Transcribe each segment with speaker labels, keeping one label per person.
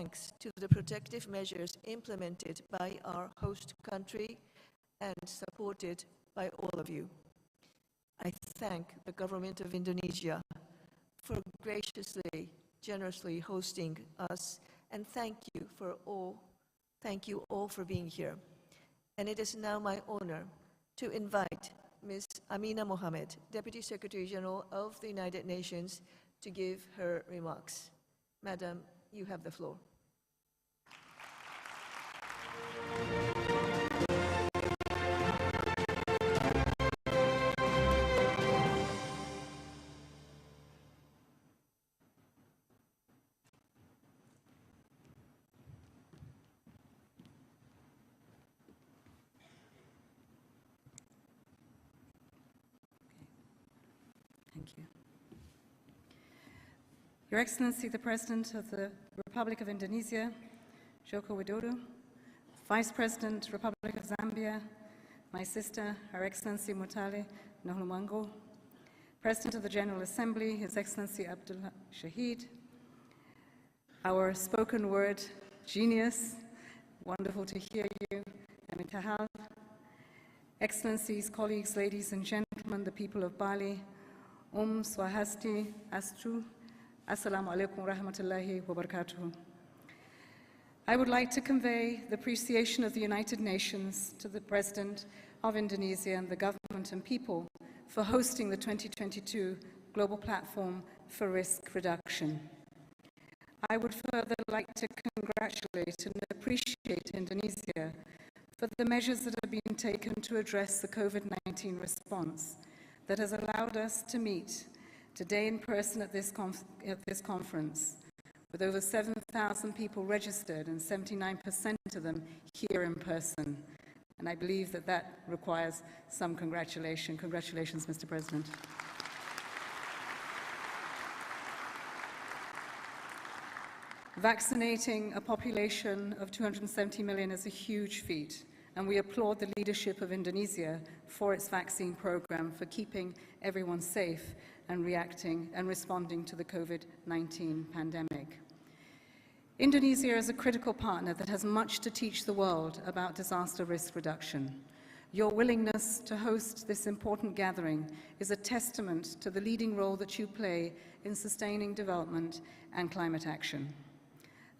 Speaker 1: thanks to the protective measures implemented by our host country and supported by all of you. I thank the government of Indonesia for graciously, generously hosting us, and thank you all for being here. And it is now my honor to invite Ms. Amina Mohammed, Deputy Secretary General of the United Nations, to give her remarks. Madam, you have the floor.
Speaker 2: Thank you. Your Excellency, the President of the Republic of Indonesia, Joko Widodo, Vice President, Republic of Zambia, my sister, Her Excellency Mutale Nahulumango, President of the General Assembly, His Excellency Abdullah Shahid, our spoken word genius, wonderful to hear you, Amin Tahal, Excellencies, colleagues, ladies and gentlemen, the people of Bali, Swahasti, Astu, Assalamu alaikum wa rahmatullahi wa barakatuh. I would like to convey the appreciation of the United Nations to the President of Indonesia and the government and people for hosting the 2022 Global Platform for Risk Reduction. I would further like to congratulate and appreciate Indonesia for the measures that have been taken to address the COVID-19 response that has allowed us to meet today in person at this conference, with over 7,000 people registered and 79% of them here in person. And I believe that that requires some congratulation. Congratulations, Mr. President. Vaccinating a population of 270 million is a huge feat, and we applaud the leadership of Indonesia for its vaccine program, for keeping everyone safe and reacting and responding to the COVID-19 pandemic. Indonesia is a critical partner that has much to teach the world about disaster risk reduction. Your willingness to host this important gathering is a testament to the leading role that you play in sustaining development and climate action.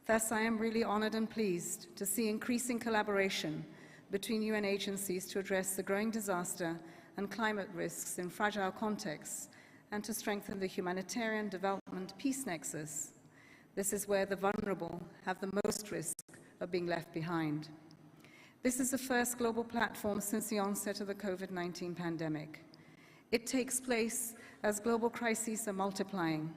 Speaker 2: Thus, I am really honored and pleased to see increasing collaboration between UN agencies to address the growing disaster and climate risks in fragile contexts and to strengthen the humanitarian development peace nexus. This is where the vulnerable have the most risk of being left behind. This is the first global platform since the onset of the COVID-19 pandemic. It takes place as global crises are multiplying,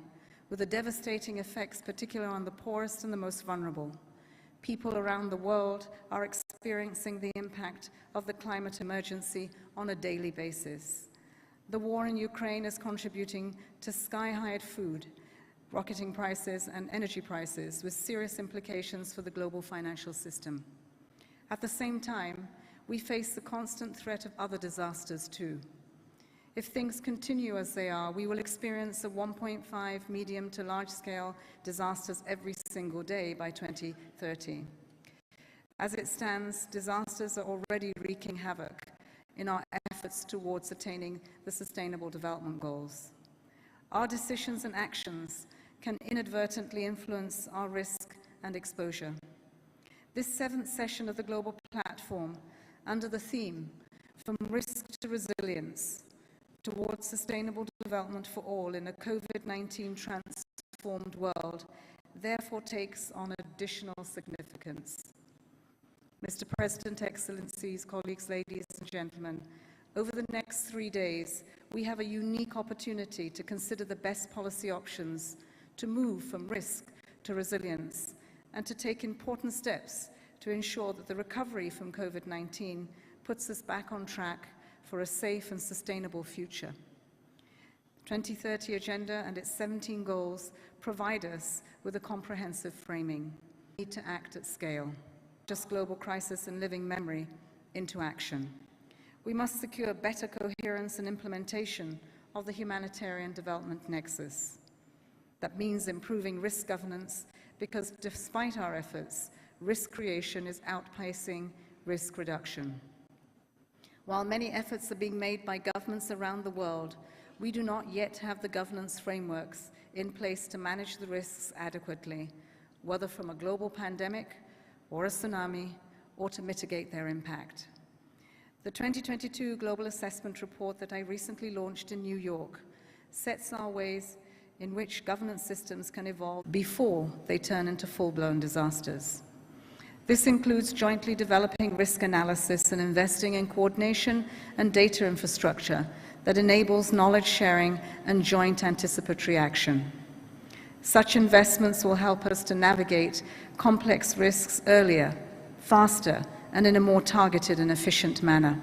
Speaker 2: with the devastating effects particularly on the poorest and the most vulnerable. People around the world are experiencing the impact of the climate emergency on a daily basis. The war in Ukraine is contributing to sky-high food, rocketing prices and energy prices with serious implications for the global financial system. At the same time, we face the constant threat of other disasters too. If things continue as they are, we will experience a 1.5 medium to large-scale disasters every single day by 2030. As it stands, disasters are already wreaking havoc in our efforts towards attaining the Sustainable Development Goals. Our decisions and actions can inadvertently influence our risk and exposure. This 7th session of the Global Platform, under the theme, From Risk to Resilience, towards sustainable development for all in a COVID-19 transformed world, therefore takes on additional significance. Mr. President, Excellencies, colleagues, ladies and gentlemen, over the next 3 days, we have a unique opportunity to consider the best policy options to move from risk to resilience and to take important steps to ensure that the recovery from COVID-19 puts us back on track for a safe and sustainable future. The 2030 Agenda and its 17 goals provide us with a comprehensive framing. We need to act at scale, just global crisis and living memory into action. We must secure better coherence and implementation of the humanitarian development nexus. That means improving risk governance because despite our efforts, risk creation is outpacing risk reduction. While many efforts are being made by governments around the world, we do not yet have the governance frameworks in place to manage the risks adequately, whether from a global pandemic or a tsunami, or to mitigate their impact. The 2022 Global Assessment Report that I recently launched in New York sets our ways in which governance systems can evolve before they turn into full-blown disasters. This includes jointly developing risk analysis and investing in coordination and data infrastructure that enables knowledge sharing and joint anticipatory action. Such investments will help us to navigate complex risks earlier, faster, and in a more targeted and efficient manner.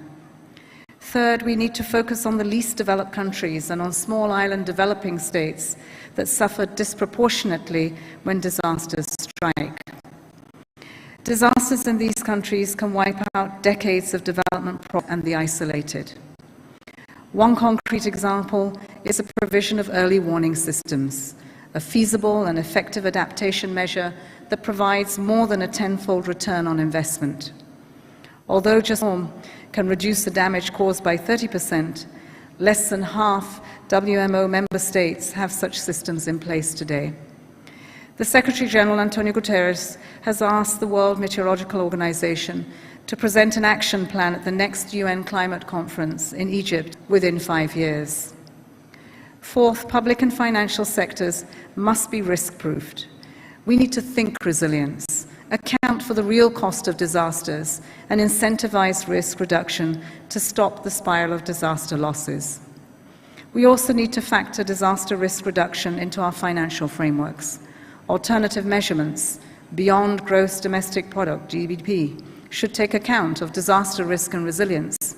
Speaker 2: Third, we need to focus on the least developed countries and on small island developing states that suffer disproportionately when disasters strike. Disasters in these countries can wipe out decades of development and the isolated. One concrete example is the provision of early warning systems, a feasible and effective adaptation measure that provides more than a tenfold return on investment. Although just one can reduce the damage caused by 30%, less than half WMO member states have such systems in place today. The Secretary General, Antonio Guterres, has asked the World Meteorological Organization to present an action plan at the next UN climate conference in Egypt within 5 years. Fourth, public and financial sectors must be risk-proofed. We need to think resilience, account for the real cost of disasters, and incentivize risk reduction to stop the spiral of disaster losses. We also need to factor disaster risk reduction into our financial frameworks. Alternative measurements beyond gross domestic product, GDP, should take account of disaster risk and resilience.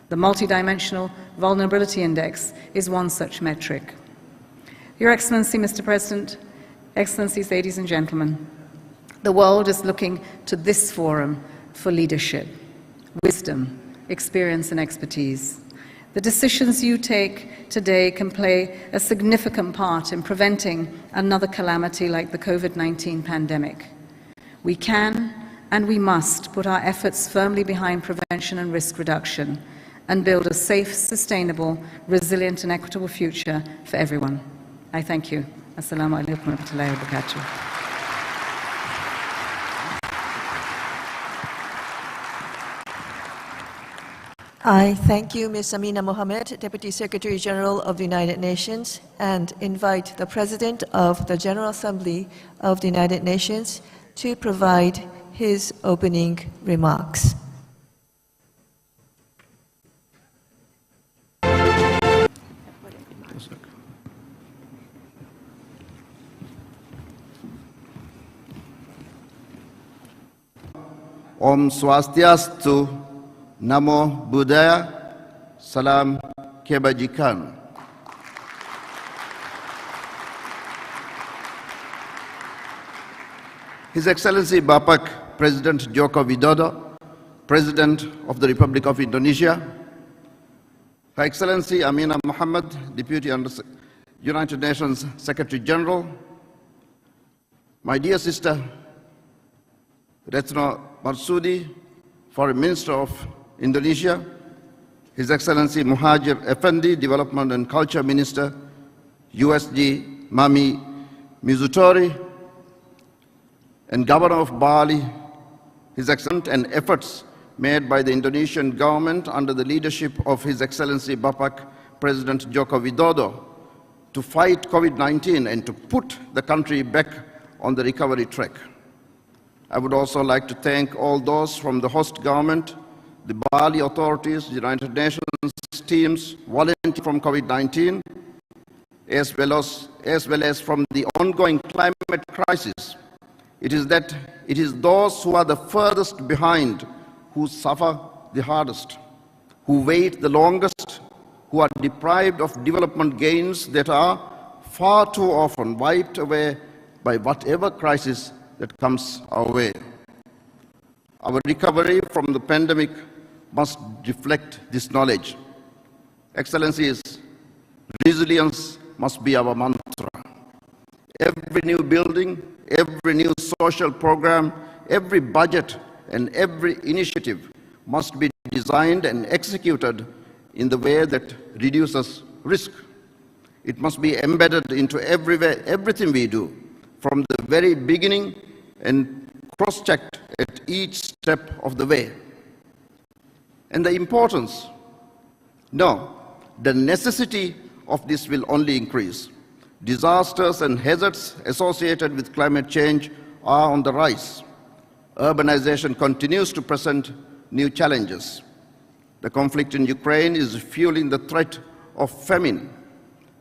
Speaker 2: The multidimensional vulnerability index is one such metric. Your Excellency, Mr. President, Excellencies, ladies and gentlemen, the world is looking to this forum for leadership, wisdom, experience, and expertise. The decisions you take today can play a significant part in preventing another calamity like the COVID-19 pandemic. We can and we must put our efforts firmly behind prevention and risk reduction and build a safe, sustainable, resilient, and equitable future for everyone. I thank you. Assalamu alaikum wa rahmatullahi wa barakatuh.
Speaker 1: I thank you, Ms. Amina Mohammed, Deputy Secretary General of the United Nations, and invite the President of the General Assembly of the United Nations to provide his opening remarks.
Speaker 3: Om Swastiastu, Namo Budaya, Salam Kebajikan. His Excellency Bapak President Joko Widodo, President of the Republic of Indonesia, Her Excellency Amina Mohammed, Deputy United Nations Secretary General, my dear sister Retno Marsudi, Foreign Minister of Indonesia, His Excellency Muhajir Effendi, Development and Culture Minister, USG Mami Mizutori, and Governor of Bali, His Excellency, and efforts made by the Indonesian government under the leadership of His Excellency Bapak President Joko Widodo to fight COVID-19 and to put the country back on the recovery track. I would also like to thank all those from the host government, the Bali authorities, the United Nations teams, volunteers from COVID-19, as well as from the ongoing climate crisis. It is those who are the furthest behind who suffer the hardest, who wait the longest, who are deprived of development gains that are far too often wiped away by whatever crisis that comes our way. Our recovery from the pandemic must reflect this knowledge. Excellencies, resilience must be our mantra. Every new building, Every new social program, every budget, and every initiative must be designed and executed in the way that reduces risk. It must be embedded into everything we do, from the very beginning and cross-checked at each step of the way. And the importance? No, the necessity of this will only increase. Disasters and hazards associated with climate change are on the rise. Urbanization continues to present new challenges. The conflict in Ukraine is fueling the threat of famine,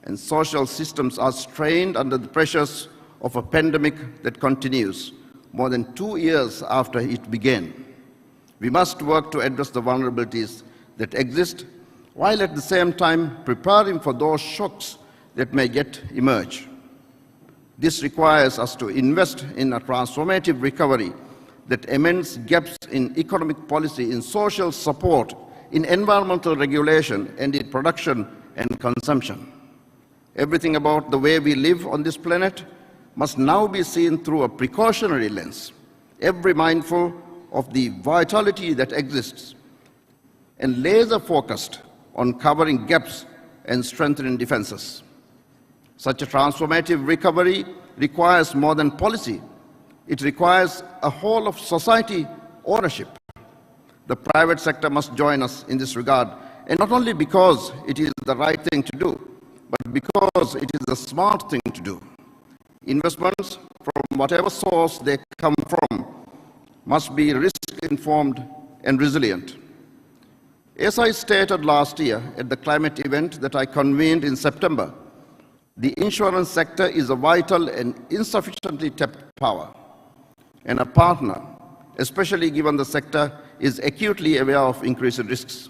Speaker 3: and social systems are strained under the pressures of a pandemic that continues more than 2 years after it began. We must work to address the vulnerabilities that exist, while at the same time preparing for those shocks that may yet emerge. This requires us to invest in a transformative recovery that amends gaps in economic policy, in social support, in environmental regulation, and in production and consumption. Everything about the way we live on this planet must now be seen through a precautionary lens, ever mindful of the vitality that exists, and laser-focused on covering gaps and strengthening defenses. Such a transformative recovery requires more than policy. It requires a whole of society ownership. The private sector must join us in this regard, and not only because it is the right thing to do, but because it is the smart thing to do. Investments, from whatever source they come from, must be risk-informed and resilient. As I stated last year at the climate event that I convened in September, the insurance sector is a vital and insufficiently tapped power, and a partner, especially given the sector is acutely aware of increased risks.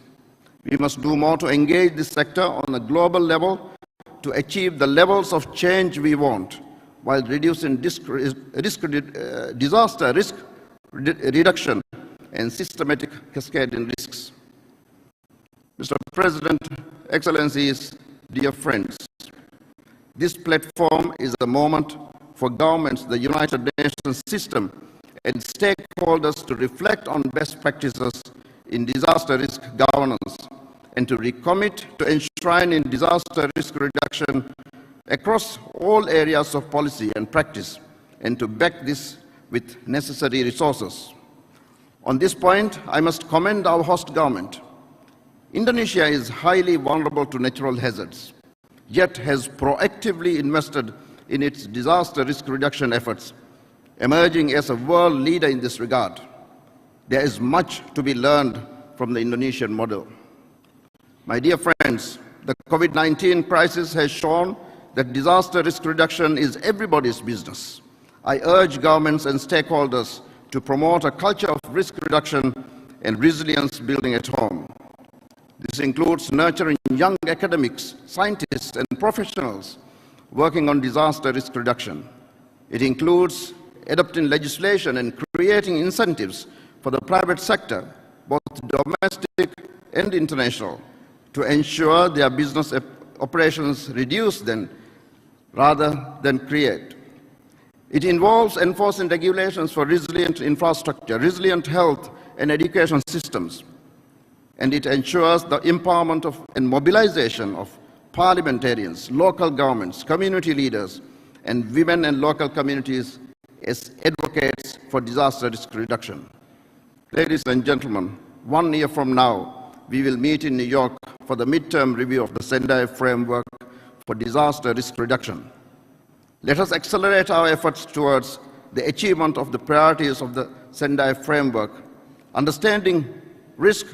Speaker 3: We must do more to engage this sector on a global level to achieve the levels of change we want, while reducing disaster risk reduction and systematic cascading risks. Mr. President, Excellencies, dear friends, this platform is a moment for governments, the United Nations system, and stakeholders to reflect on best practices in disaster risk governance and to recommit to enshrining disaster risk reduction across all areas of policy and practice, and to back this with necessary resources. On this point, I must commend our host government. Indonesia is highly vulnerable to natural hazards, yet has proactively invested in its disaster risk reduction efforts, emerging as a world leader in this regard. There is much to be learned from the Indonesian model. My dear friends, the COVID-19 crisis has shown that disaster risk reduction is everybody's business. I urge governments and stakeholders to promote a culture of risk reduction and resilience building at home. This includes nurturing young academics, scientists, and professionals working on disaster risk reduction. It includes adopting legislation and creating incentives for the private sector, both domestic and international, to ensure their business operations reduce them rather than create. It involves enforcing regulations for resilient infrastructure, resilient health and education systems, and it ensures the empowerment of and mobilization of parliamentarians, local governments, community leaders, and women and local communities as advocates for disaster risk reduction. Ladies and gentlemen, 1 year from now, we will meet in New York for the midterm review of the Sendai framework for disaster risk reduction. Let us accelerate our efforts towards the achievement of the priorities of the Sendai framework, understanding risk,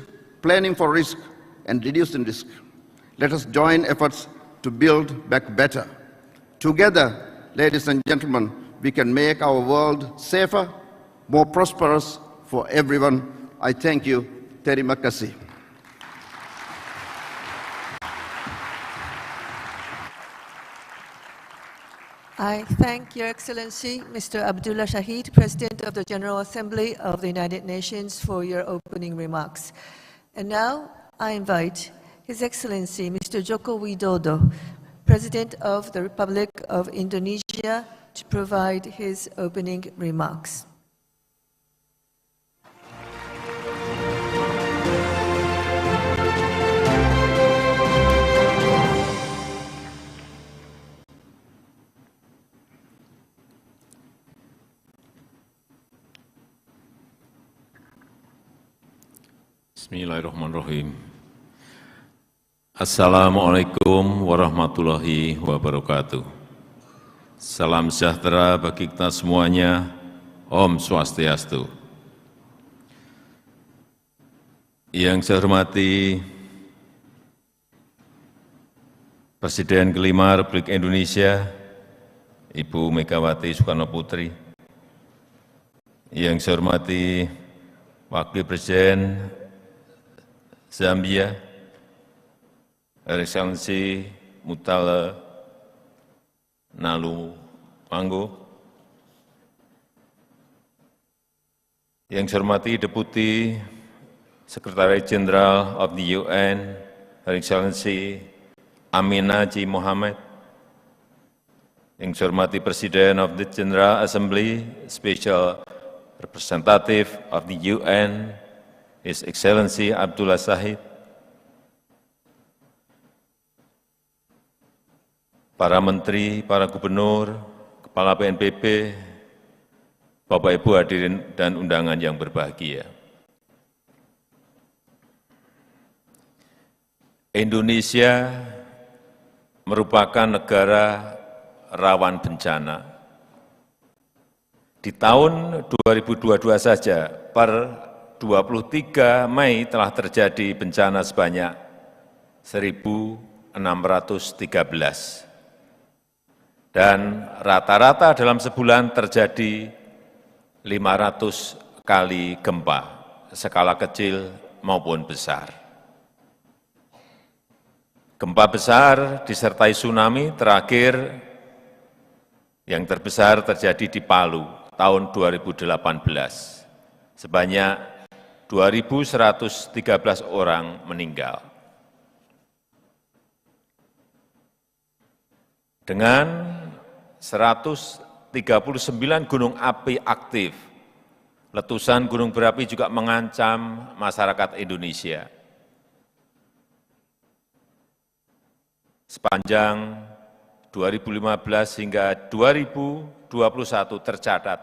Speaker 3: planning for risk, and reducing risk. Let us join efforts to build back better. Together, ladies and gentlemen, we can make our world safer, more prosperous for everyone. I thank you. Terima kasih.
Speaker 1: I thank Your Excellency, Mr. Abdullah Shahid, President of the General Assembly of the United Nations, for your opening remarks. And now I invite His Excellency, Mr. Joko Widodo, President of the Republic of Indonesia, to provide his opening remarks.
Speaker 4: Bismillahirrahmanirrahim. Assalamualaikum warahmatullahi wabarakatuh. Salam sejahtera bagi kita semuanya. Om Swastiastu. Yang saya hormati Presiden kelima Republik Indonesia, Ibu Megawati Soekarno Putri. Yang saya hormati Wakil Presiden Zambia, Her Excellency Mutale Nalu Tangguh. Yang saya hormati Deputi Secretary General of the UN, Her Excellency Amina J. Mohammed. Yang saya hormati Presiden of the General Assembly, Special Representative of the UN, His Excellency Abdullah Shahid, para menteri, para gubernur, kepala BNPB, Bapak Ibu hadirin dan undangan yang berbahagia. Indonesia merupakan negara rawan bencana. Di tahun 2022 saja, per 23 Mei telah terjadi bencana sebanyak 1.613. Dan rata-rata dalam sebulan terjadi 500 kali gempa, skala kecil maupun besar. Gempa besar disertai tsunami terakhir yang terbesar terjadi di Palu tahun 2018. Sebanyak 2.113 orang meninggal. Dengan 139 gunung api aktif, letusan gunung berapi juga mengancam masyarakat Indonesia. Sepanjang 2015 hingga 2021 tercatat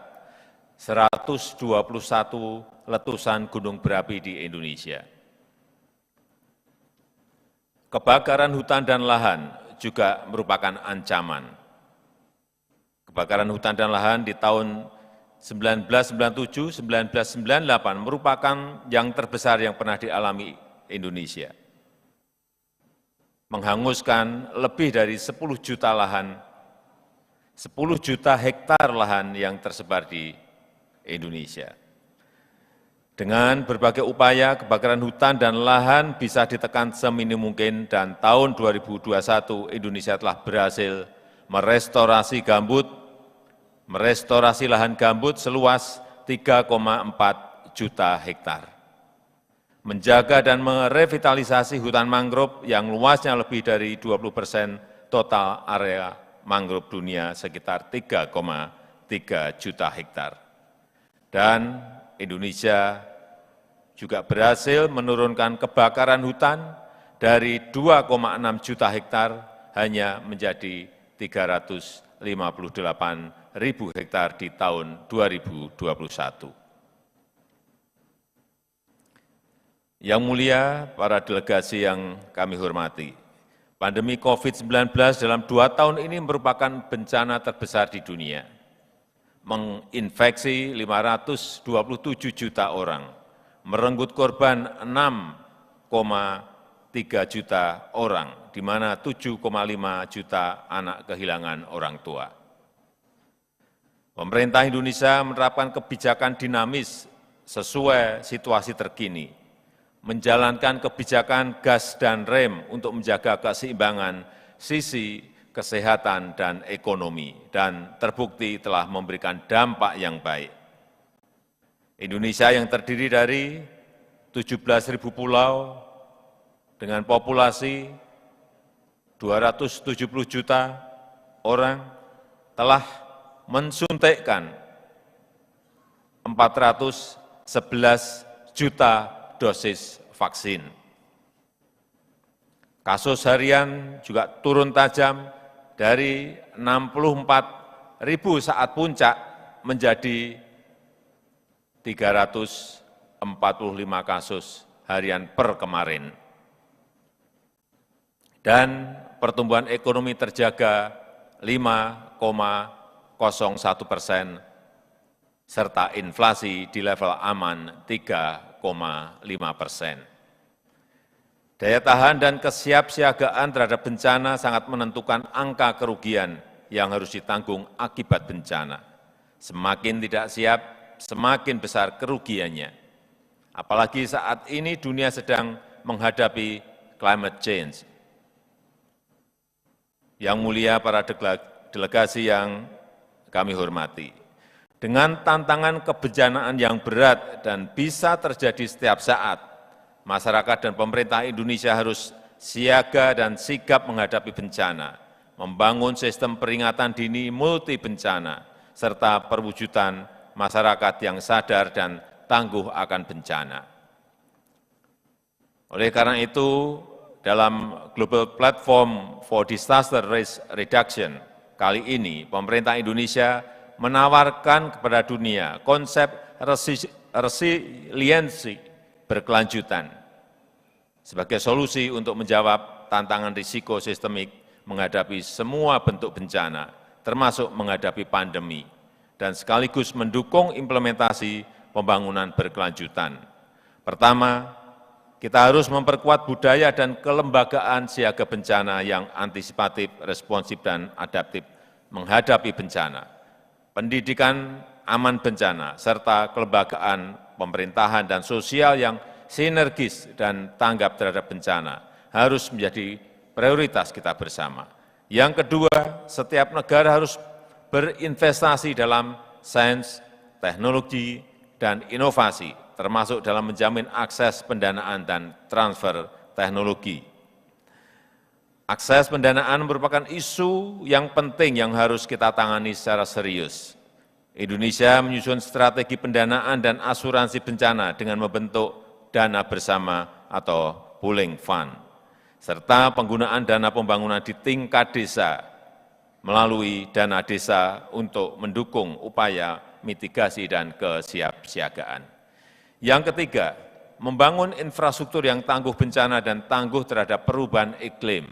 Speaker 4: 121 letusan gunung berapi di Indonesia. Kebakaran hutan dan lahan juga merupakan ancaman. Kebakaran hutan dan lahan di tahun 1997, 1998 merupakan yang terbesar yang pernah dialami Indonesia. Menghanguskan lebih dari 10 juta lahan, 10 juta hektar lahan yang tersebar di Indonesia. Dengan berbagai upaya, kebakaran hutan dan lahan bisa ditekan seminim mungkin dan tahun 2021 Indonesia telah berhasil merestorasi gambut, merestorasi lahan gambut seluas 3,4 juta hektar. Menjaga dan merevitalisasi hutan mangrove yang luasnya lebih dari 20% total area mangrove dunia sekitar 3,3 juta hektar. Dan Indonesia juga berhasil menurunkan kebakaran hutan dari 2,6 juta hektar hanya menjadi 358.000 hektar di tahun 2021. Yang mulia, para delegasi yang kami hormati, pandemi COVID-19 dalam 2 tahun ini merupakan bencana terbesar di dunia. Menginfeksi 527 juta orang, merenggut korban 6,3 juta orang, di mana 7,5 juta anak kehilangan orang tua. Pemerintah Indonesia menerapkan kebijakan dinamis sesuai situasi terkini, menjalankan kebijakan gas dan rem untuk menjaga keseimbangan sisi kesehatan dan ekonomi, dan terbukti telah memberikan dampak yang baik. Indonesia yang terdiri dari 17.000 pulau dengan populasi 270 juta orang telah mensuntikkan 411 juta dosis vaksin. Kasus harian juga turun tajam dari 64.000 saat puncak menjadi 345 kasus harian per kemarin. Dan pertumbuhan ekonomi terjaga 5,01%, serta inflasi di level aman 3,5%. Daya tahan dan kesiapsiagaan terhadap bencana sangat menentukan angka kerugian yang harus ditanggung akibat bencana. Semakin tidak siap, semakin besar kerugiannya. Apalagi saat ini dunia sedang menghadapi climate change. Yang mulia para delegasi yang kami hormati, dengan tantangan kebencanaan yang berat dan bisa terjadi setiap saat, masyarakat dan pemerintah Indonesia harus siaga dan sigap menghadapi bencana, membangun sistem peringatan dini multi bencana, serta perwujudan masyarakat yang sadar dan tangguh akan bencana. Oleh karena itu, dalam Global Platform for Disaster Risk Reduction kali ini, pemerintah Indonesia menawarkan kepada dunia konsep resiliensi berkelanjutan sebagai solusi untuk menjawab tantangan risiko sistemik menghadapi semua bentuk bencana, termasuk menghadapi pandemi, dan sekaligus mendukung implementasi pembangunan berkelanjutan. Pertama, kita harus memperkuat budaya dan kelembagaan siaga bencana yang antisipatif, responsif, dan adaptif menghadapi bencana, pendidikan aman bencana, serta kelembagaan pemerintahan dan sosial yang sinergis dan tanggap terhadap bencana harus menjadi prioritas kita bersama. Yang kedua, setiap negara harus berinvestasi dalam sains, teknologi, dan inovasi, termasuk dalam menjamin akses pendanaan dan transfer teknologi. Akses pendanaan merupakan isu yang penting yang harus kita tangani secara serius. Indonesia menyusun strategi pendanaan dan asuransi bencana dengan membentuk dana bersama atau pooling fund, serta penggunaan dana pembangunan di tingkat desa melalui dana desa untuk mendukung upaya mitigasi dan kesiapsiagaan. Yang ketiga, membangun infrastruktur yang tangguh bencana dan tangguh terhadap perubahan iklim.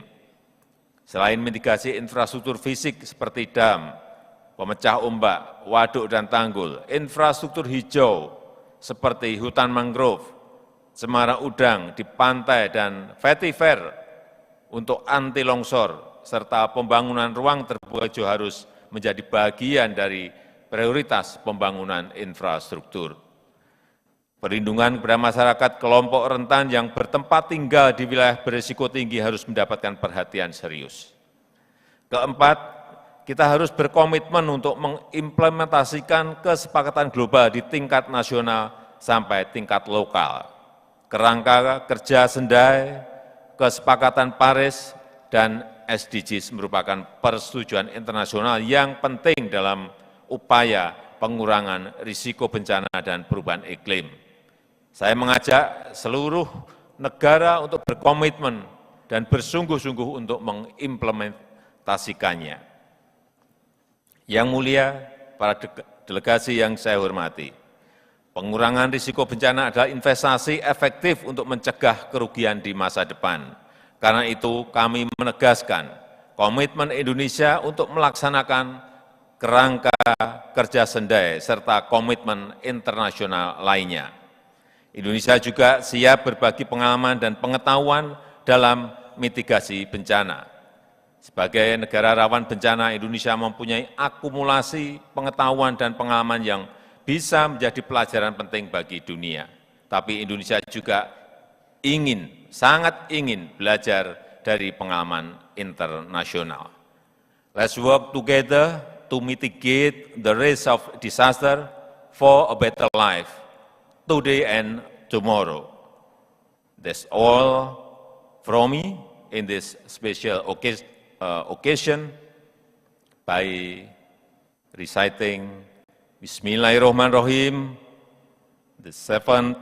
Speaker 4: Selain mitigasi infrastruktur fisik seperti dam, pemecah ombak, waduk dan tanggul, infrastruktur hijau seperti hutan mangrove, cemara udang di pantai dan vetiver untuk anti longsor, serta pembangunan ruang terbuka hijau harus menjadi bagian dari prioritas pembangunan infrastruktur. Perlindungan kepada masyarakat kelompok rentan yang bertempat tinggal di wilayah berisiko tinggi harus mendapatkan perhatian serius. Keempat, kita harus berkomitmen untuk mengimplementasikan kesepakatan global di tingkat nasional sampai tingkat lokal. Kerangka kerja Sendai, kesepakatan Paris, dan SDGs merupakan persetujuan internasional yang penting dalam upaya pengurangan risiko bencana dan perubahan iklim. Saya mengajak seluruh negara untuk berkomitmen dan bersungguh-sungguh untuk mengimplementasikannya. Yang mulia, para delegasi yang saya hormati, pengurangan risiko bencana adalah investasi efektif untuk mencegah kerugian di masa depan. Karena itu, kami menegaskan komitmen Indonesia untuk melaksanakan kerangka kerja Sendai serta komitmen internasional lainnya. Indonesia juga siap berbagi pengalaman dan pengetahuan dalam mitigasi bencana. Sebagai negara rawan bencana, Indonesia mempunyai akumulasi pengetahuan dan pengalaman yang bisa menjadi pelajaran penting bagi dunia. Tapi Indonesia juga sangat ingin belajar dari pengalaman internasional. Let's work together to mitigate the risk of disaster for a better life, today and tomorrow. That's all from me in this special occasion by reciting Bismillahirrahmanirrahim, the 7th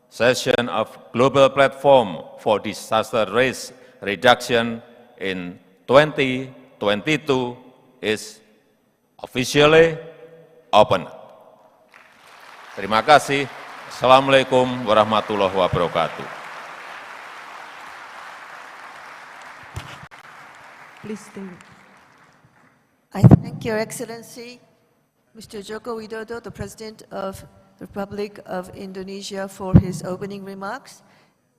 Speaker 4: session of Global Platform for Disaster Risk Reduction in 2022 is officially open. Terima kasih. Assalamualaikum warahmatullahi wabarakatuh.
Speaker 1: Please stay. I thank Your Excellency, Mr. Joko Widodo, the President of the Republic of Indonesia, for his opening remarks.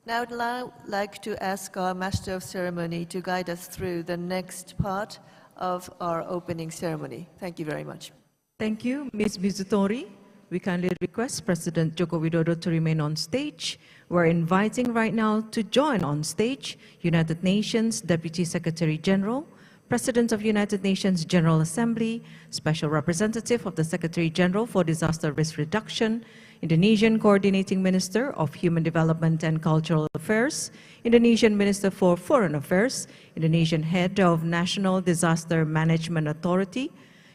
Speaker 1: Now I'd like to ask our Master of Ceremony to guide us through the next part of our opening ceremony. Thank you very much.
Speaker 5: Thank you, Ms. Bizutori. We kindly request President Joko Widodo to remain on stage. We're inviting right now to join on stage United Nations Deputy Secretary General, President of United Nations General Assembly, Special Representative of the Secretary General for Disaster Risk Reduction, Indonesian Coordinating Minister of Human Development and Cultural Affairs, Indonesian Minister for Foreign Affairs, Indonesian Head of National Disaster Management Authority,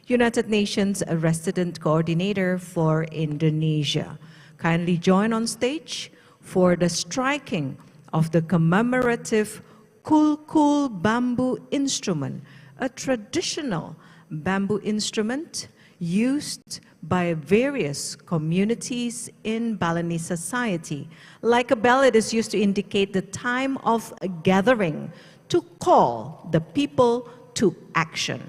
Speaker 5: United Nations Resident Coordinator for Indonesia. Kindly join on stage for the striking of the commemorative Kulkul bamboo instrument, a traditional bamboo instrument used by various communities in Balinese society. Like a bell, it is used to indicate the time of a gathering to call the people to action.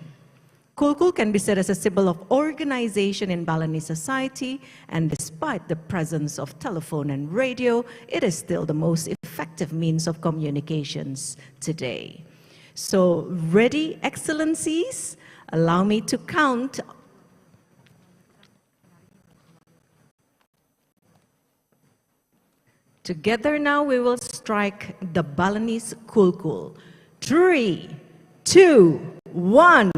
Speaker 5: Kulkul can be said as a symbol of organization in Balinese society, and despite the presence of telephone and radio, it is still the most effective means of communications today. So, ready, Excellencies? Allow me to count. Together now we will strike the Balinese Kulkul. 3, 2, 1.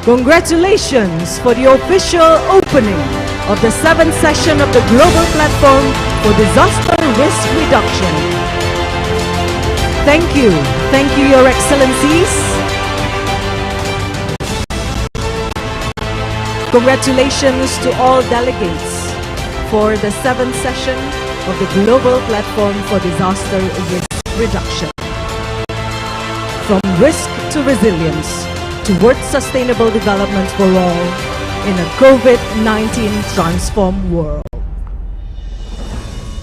Speaker 5: Congratulations for the official opening of the 7th session of the Global Platform for Disaster Risk Reduction. Thank you, Your Excellencies. Congratulations to all delegates for the 7th session of the Global Platform for Disaster Risk Reduction. From risk to resilience, towards sustainable development for all in a COVID-19 transformed world.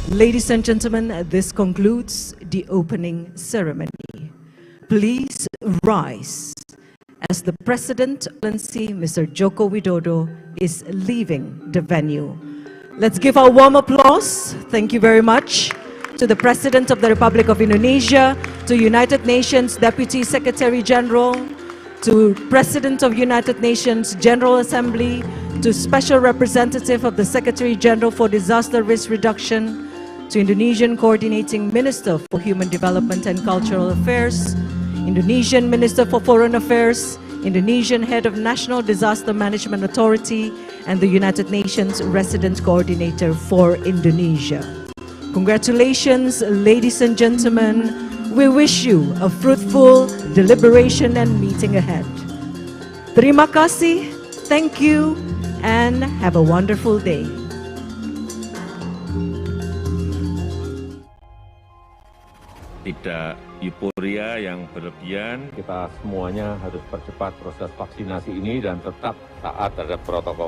Speaker 5: Ladies and gentlemen, this concludes the opening ceremony. Please rise as the President, Mr. Joko Widodo, is leaving the venue. Let's give a warm applause. Thank you very much to the President of the Republic of Indonesia, to United Nations Deputy Secretary General, to President of United Nations General Assembly, to Special Representative of the Secretary General for Disaster Risk Reduction, to Indonesian Coordinating Minister for Human Development and Cultural Affairs, Indonesian Minister for Foreign Affairs, Indonesian Head of National Disaster Management Authority, and the United Nations Resident Coordinator for Indonesia. Congratulations, ladies and gentlemen. We wish you a fruitful deliberation and meeting ahead. Terima kasih, thank you, and have a wonderful day.
Speaker 6: Tidak euforia yang berlebihan.
Speaker 4: Kita semuanya harus percepat proses vaksinasi ini dan tetap taat terhadap protokol